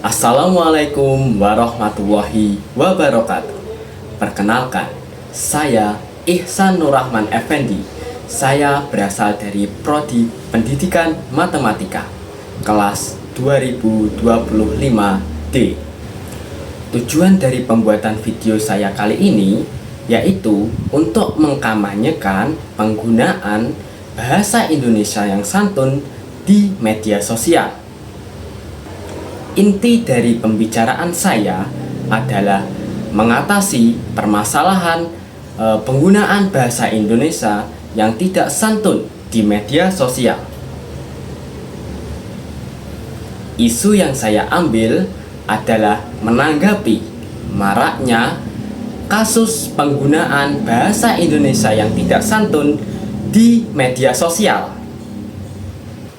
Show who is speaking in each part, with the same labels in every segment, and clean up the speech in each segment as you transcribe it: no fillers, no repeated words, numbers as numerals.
Speaker 1: Assalamualaikum warahmatullahi wabarakatuh. Perkenalkan, saya Ihsan Nurrahman Effendi. Saya berasal dari Prodi Pendidikan Matematika, kelas 2025D. Tujuan dari pembuatan video saya kali ini yaitu untuk mengkampanyekan penggunaan bahasa Indonesia yang santun di media sosial. Inti dari pembicaraan saya adalah mengatasi permasalahan penggunaan bahasa Indonesia yang tidak santun di media sosial. Isu yang saya ambil adalah menanggapi maraknya kasus penggunaan bahasa Indonesia yang tidak santun di media sosial.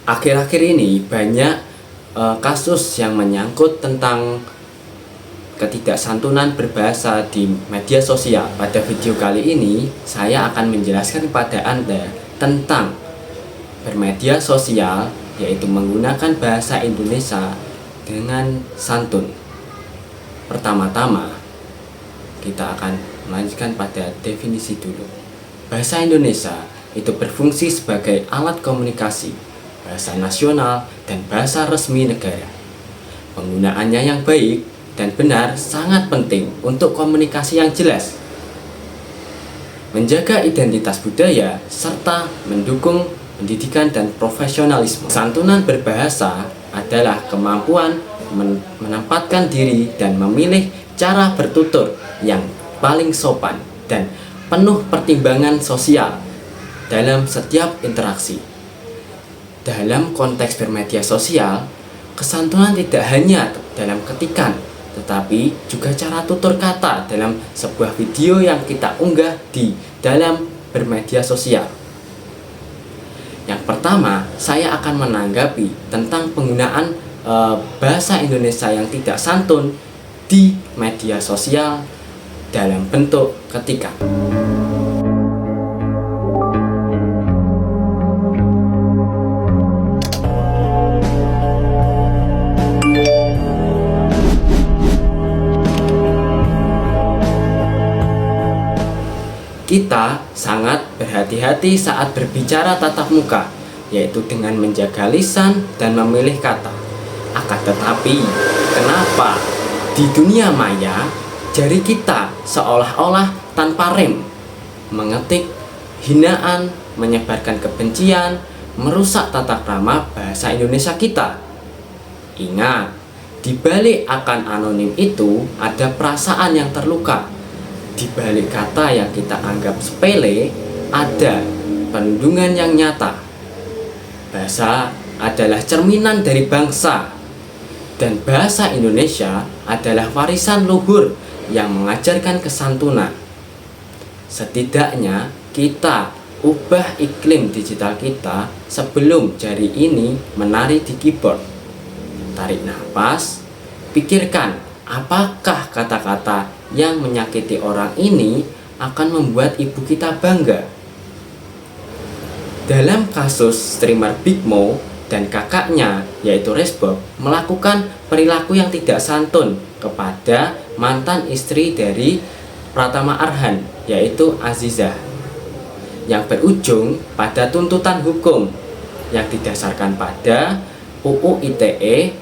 Speaker 1: Akhir-akhir ini banyak kasus yang menyangkut tentang ketidaksantunan berbahasa di media sosial. Pada video kali ini saya akan menjelaskan kepada Anda tentang bermedia sosial, yaitu menggunakan bahasa Indonesia dengan santun. Pertama-tama kita akan melanjutkan pada definisi dulu. Bahasa Indonesia itu berfungsi sebagai alat komunikasi, bahasa nasional, dan bahasa resmi negara. Penggunaannya yang baik dan benar sangat penting untuk komunikasi yang jelas, menjaga identitas budaya, serta mendukung pendidikan dan profesionalisme. Santunan berbahasa adalah kemampuan menempatkan diri dan memilih cara bertutur yang paling sopan dan penuh pertimbangan sosial dalam setiap interaksi. Dalam konteks bermedia sosial, kesantunan tidak hanya dalam ketikan, tetapi juga cara tutur kata dalam sebuah video yang kita unggah di dalam bermedia sosial. Yang pertama, saya akan menanggapi tentang penggunaan bahasa Indonesia yang tidak santun di media sosial dalam bentuk ketikan. Kita sangat berhati-hati saat berbicara tatap muka, yaitu dengan menjaga lisan dan memilih kata. Akan tetapi, kenapa di dunia maya jari kita seolah-olah tanpa rem, mengetik hinaan, menyebarkan kebencian, merusak tata krama bahasa Indonesia kita? Ingat, di balik akan anonim itu ada perasaan yang terluka. Di balik kata yang kita anggap sepele, ada penundungan yang nyata. Bahasa adalah cerminan dari bangsa, dan bahasa Indonesia adalah warisan luhur yang mengajarkan kesantunan. Setidaknya kita ubah iklim digital kita sebelum jari ini menari di keyboard. Tarik nafas, pikirkan apakah kata-kata yang menyakiti orang ini akan membuat ibu kita bangga. Dalam kasus streamer Big Mo dan kakaknya yaitu Resbob melakukan perilaku yang tidak santun kepada mantan istri dari Pratama Arhan yaitu Azizah, yang berujung pada tuntutan hukum yang didasarkan pada UU ITE,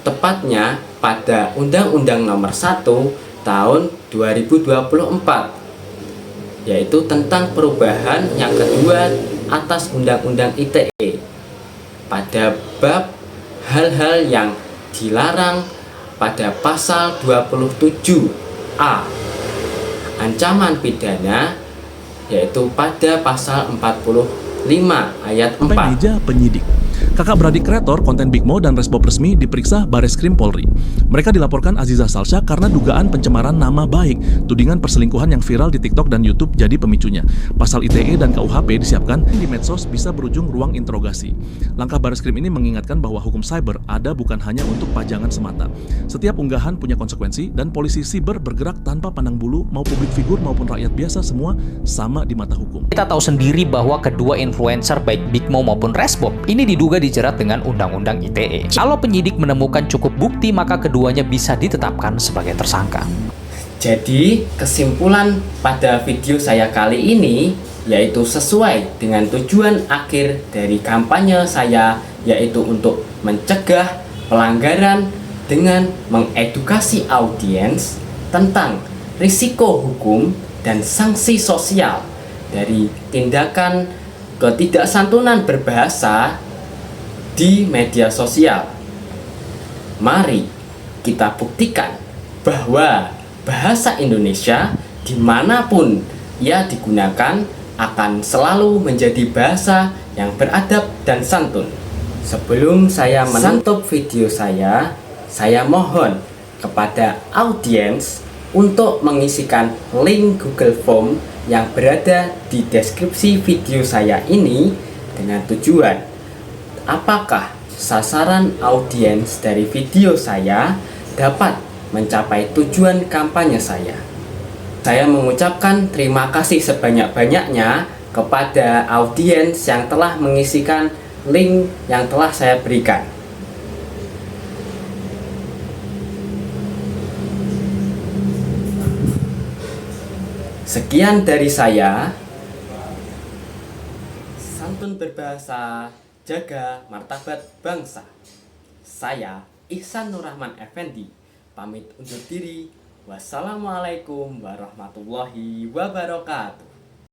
Speaker 1: tepatnya pada Undang-Undang Nomor 1 Tahun 2024, yaitu tentang perubahan yang kedua atas Undang-Undang ITE pada bab hal-hal yang dilarang pada pasal 27A ancaman pidana, yaitu pada pasal 45 ayat 4.
Speaker 2: Sampai meja penyidik. Kakak beradik kreator konten Big Mo dan Resbob resmi diperiksa Bareskrim Polri. Mereka dilaporkan Azizah Salsha karena dugaan pencemaran nama baik. Tudingan perselingkuhan yang viral di TikTok dan YouTube jadi pemicunya. Pasal ITE dan KUHP disiapkan di medsos bisa berujung ruang interogasi. Langkah Bareskrim ini mengingatkan bahwa hukum cyber ada bukan hanya untuk pajangan semata. Setiap unggahan punya konsekuensi dan polisi siber bergerak tanpa pandang bulu, mau publik figur maupun rakyat biasa semua sama di mata hukum.
Speaker 3: Kita tahu sendiri bahwa kedua influencer baik Big Mo maupun Resbob ini diduga juga dijerat dengan Undang-Undang ITE. Kalau penyidik menemukan cukup bukti, maka keduanya bisa ditetapkan sebagai tersangka.
Speaker 1: Jadi, kesimpulan pada video saya kali ini yaitu sesuai dengan tujuan akhir dari kampanye saya, yaitu untuk mencegah pelanggaran dengan mengedukasi audiens tentang risiko hukum dan sanksi sosial dari tindakan ketidaksantunan berbahasa di media sosial. Mari kita buktikan bahwa bahasa Indonesia dimanapun ia digunakan akan selalu menjadi bahasa yang beradab dan santun. Sebelum saya menutup video saya mohon kepada audiens untuk mengisikan link Google Form yang berada di deskripsi video saya ini dengan tujuan apakah sasaran audiens dari video saya dapat mencapai tujuan kampanye saya. Saya mengucapkan terima kasih sebanyak-banyaknya kepada audiens yang telah mengisikan link yang telah saya berikan. Sekian dari saya. Santun berbahasa, jaga martabat bangsa. Saya Ihsan Nur Rahman Effendi pamit undur diri. Wassalamualaikum warahmatullahi wabarakatuh.